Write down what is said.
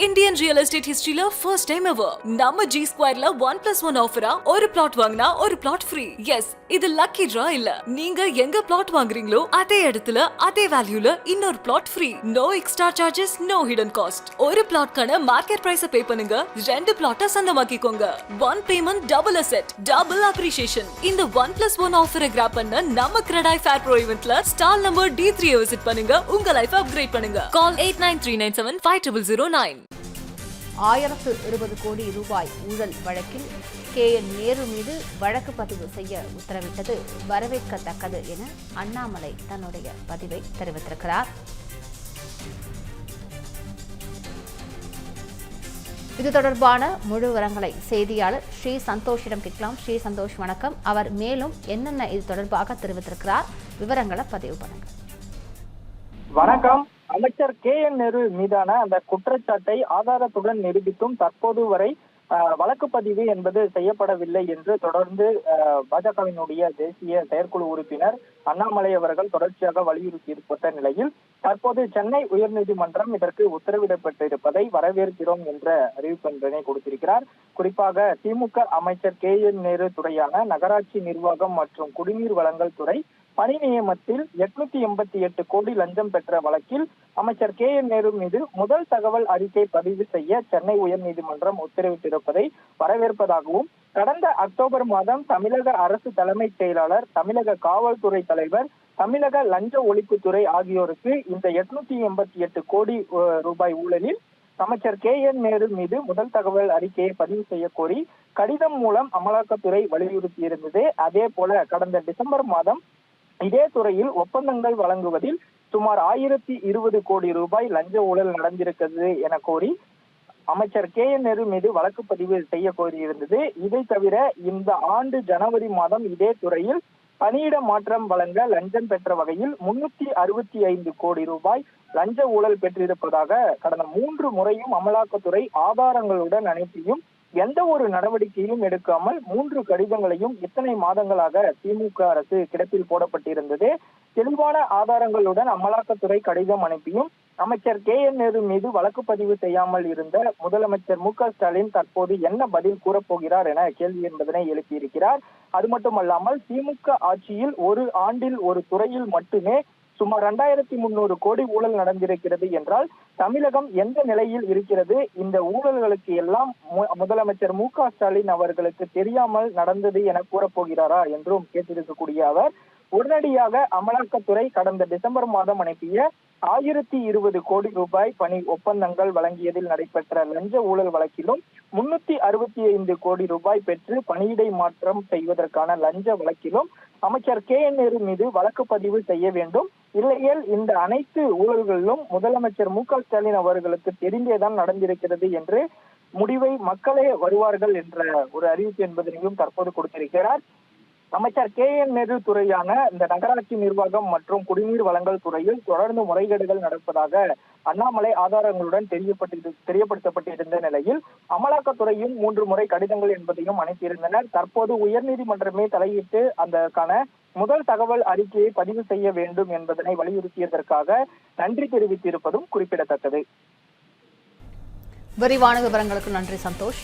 Indian real estate history la first time ever. நம்ம G Square la 1+1 ஆஃபரா ஒரு plot வாங்கினா ஒரு பிளாட் ஃப்ரீ. எஸ், இது லக்கி டிரா இல்ல. நீங்க எங்க பிளாட் வாங்குறீங்களோ அதே இடத்துல அதே வேல்யூல இன்னொரு flat free. No extra charges, no hidden cost. ஒரு பிளாட்கான மார்க்கெட் பிரைஸ பே பண்ணுங்க, ரெண்டு பிளாட்டை சொந்தமாக்கிக்கோங்க. One payment double asset, double appreciation. இந்த 1+1 ஆஃபரை கிராப் பண்ண நம்ம கிரெடாய் ஃபேர் ப்ரோ ஈவென்ட்ல ஸ்டால் நம்பர் D3 விசிட் பண்ணுங்க, உங்க லைஃப் அப்கிரேட் பண்ணுங்க. கால் 8939750009. 1020 கோடி ரூபாய் ஊழல் வழக்கில் KN நேரு மீது வழக்கு பதிவு செய்ய உத்தரவிட்டது வரவேற்கத்தக்கது என அண்ணாமலை தன்னுடைய பதிவை தெரிவித்திருக்கிறார். இது தொடர்பான முழு விவரங்களை செய்தியாளர் ஸ்ரீ சந்தோஷிடம் கேட்கலாம். ஸ்ரீ சந்தோஷ், வணக்கம். அவர் மேலும் என்னென்ன இது தொடர்பாக தெரிவித்திருக்கிறார், விவரங்களை பதிவு பண்ணுங்க. வணக்கம். அமைச்சர் KN நேரு மீதான அந்த குற்றச்சாட்டை ஆதாரத்துடன் நிரூபித்தும் தற்போது வரை வழக்கு பதிவு என்பது செய்யப்படவில்லை என்று தொடர்ந்து பாஜகவினுடைய தேசிய செயற்குழு உறுப்பினர் அண்ணாமலை அவர்கள் தொடர்ச்சியாக வலியுறுத்தி இருப்பட்ட நிலையில் தற்போது சென்னை உயர்நீதிமன்றம் இதற்கு உத்தரவிடப்பட்டிருப்பதை வரவேற்கிறோம் என்ற அறிவிப்பொன்றினை கொடுத்திருக்கிறார். குறிப்பாக திமுக அமைச்சர் KN நேரு துறையான நகராட்சி நிர்வாகம் மற்றும் குடிநீர் வழங்கல் துறை பணி நியமனத்தில் 888 கோடி லஞ்சம் பெற்ற வழக்கில் அமைச்சர் KN நேரு மீது முதல் தகவல் அறிக்கை பதிவு செய்ய சென்னை உயர்நீதிமன்றம் உத்தரவிட்டிருப்பதை வரவேற்பதாகவும், கடந்த அக்டோபர் மாதம் தமிழக அரசு தலைமைச் செயலாளர், தமிழக காவல்துறை தலைவர், தமிழக லஞ்ச ஒழிப்புத்துறை ஆகியோருக்கு இந்த 888 கோடி ரூபாய் ஊழலில் அமைச்சர் KN நேரு மீது முதல் தகவல் அறிக்கையை பதிவு செய்ய கோரி கடிதம் மூலம் அமலாக்கத்துறை வலியுறுத்தி இருந்தது. அதே போல கடந்த டிசம்பர் மாதம் இதே துறையில் ஒப்பந்தங்கள் வழங்குவதில் சுமார் 1020 கோடி ரூபாய் லஞ்ச ஊழல் நடந்திருக்கிறது என கோரி அமைச்சர் KN நேரு மீது வழக்கு பதிவு செய்ய கோரியிருந்தது. இதை தவிர இந்த ஆண்டு ஜனவரி மாதம் இதே துறையில் பணியிட மாற்றம் வழங்க லஞ்சம் பெற்ற வகையில் 365 கோடி ரூபாய் லஞ்ச ஊழல் பெற்றிருப்பதாக கடந்த 3 முறையும் அமலாக்கத்துறை ஆதாரங்களுடன் அனுப்பியும் எந்த ஒரு நடவடிக்கையும் எடுக்காமல் 3 கடிதங்களையும் இத்தனை மாதங்களாக திமுக அரசு கிடப்பில் போடப்பட்டிருந்தது. தெளிவான ஆதாரங்களுடன் அமலாக்கத்துறை கடிதம் அனுப்பியும் அமைச்சர் KN நேரு மீது வழக்கு பதிவு செய்யாமல் இருந்த முதலமைச்சர் MK ஸ்டாலின் தற்போது என்ன பதில் கூறப்போகிறார் என கேள்வி என்பதனை எழுப்பியிருக்கிறார். அது மட்டுமல்லாமல் திமுக ஆட்சியில் ஒரு ஆண்டில் ஒரு துறையில் மட்டுமே சுமார் 2300 கோடி ஊழல் நடந்திருக்கிறது என்றால் தமிழகம் எந்த நிலையில் இருக்கிறது? இந்த ஊழல்களுக்கு எல்லாம் முதலமைச்சர் MK ஸ்டாலின் அவர்களுக்கு தெரியாமல் நடந்தது என கூறப்போகிறாரா என்றும் கேட்டிருக்கக்கூடிய அவர் உடனடியாக அமலாக்கத்துறை கடந்த டிசம்பர் மாதம் அனுப்பிய 1020 கோடி ரூபாய் பணி ஒப்பந்தங்கள் வழங்கியதில் நடைபெற்ற லஞ்ச ஊழல் வழக்கிலும் 365 கோடி ரூபாய் பெற்று பணியிடை மாற்றம் செய்வதற்கான லஞ்ச வழக்கிலும் அமைச்சர் KN நேரு மீது வழக்கு பதிவு செய்ய வேண்டும். இல்லையேல் இந்த அனைத்து ஊழல்களிலும் முதலமைச்சர் MK ஸ்டாலின் அவர்களுக்கு தெரிந்தேதான் நடந்திருக்கிறது என்று முடிவை மக்களே வருவார்கள் என்ற ஒரு அறிவிப்பு என்பதனையும் தற்போது கொடுத்திருக்கிறார். அமைச்சர் KN நேரு துறையான இந்த நகராட்சி நிர்வாகம் மற்றும் குடிநீர் வழங்கல் துறையில் தொடர்ந்து முறைகேடுகள் நடப்பதாக அண்ணாமலை ஆதாரங்களுடன் தெரியப்படுத்தப்பட்டிருந்த நிலையில் அமலாக்கத்துறையும் 3 முறை கடிதங்கள் என்பதையும் அனுப்பியிருந்தனர். தற்போது உயர்நீதிமன்றமே தலையிட்டு அதற்கான முதல் தகவல் அறிக்கையை பதிவு செய்ய வேண்டும் என்பதனை வலியுறுத்தியதற்காக நன்றி தெரிவித்திருப்பதும் குறிப்பிடத்தக்கது. விரிவான விவரங்களுக்கு நன்றி சந்தோஷ்.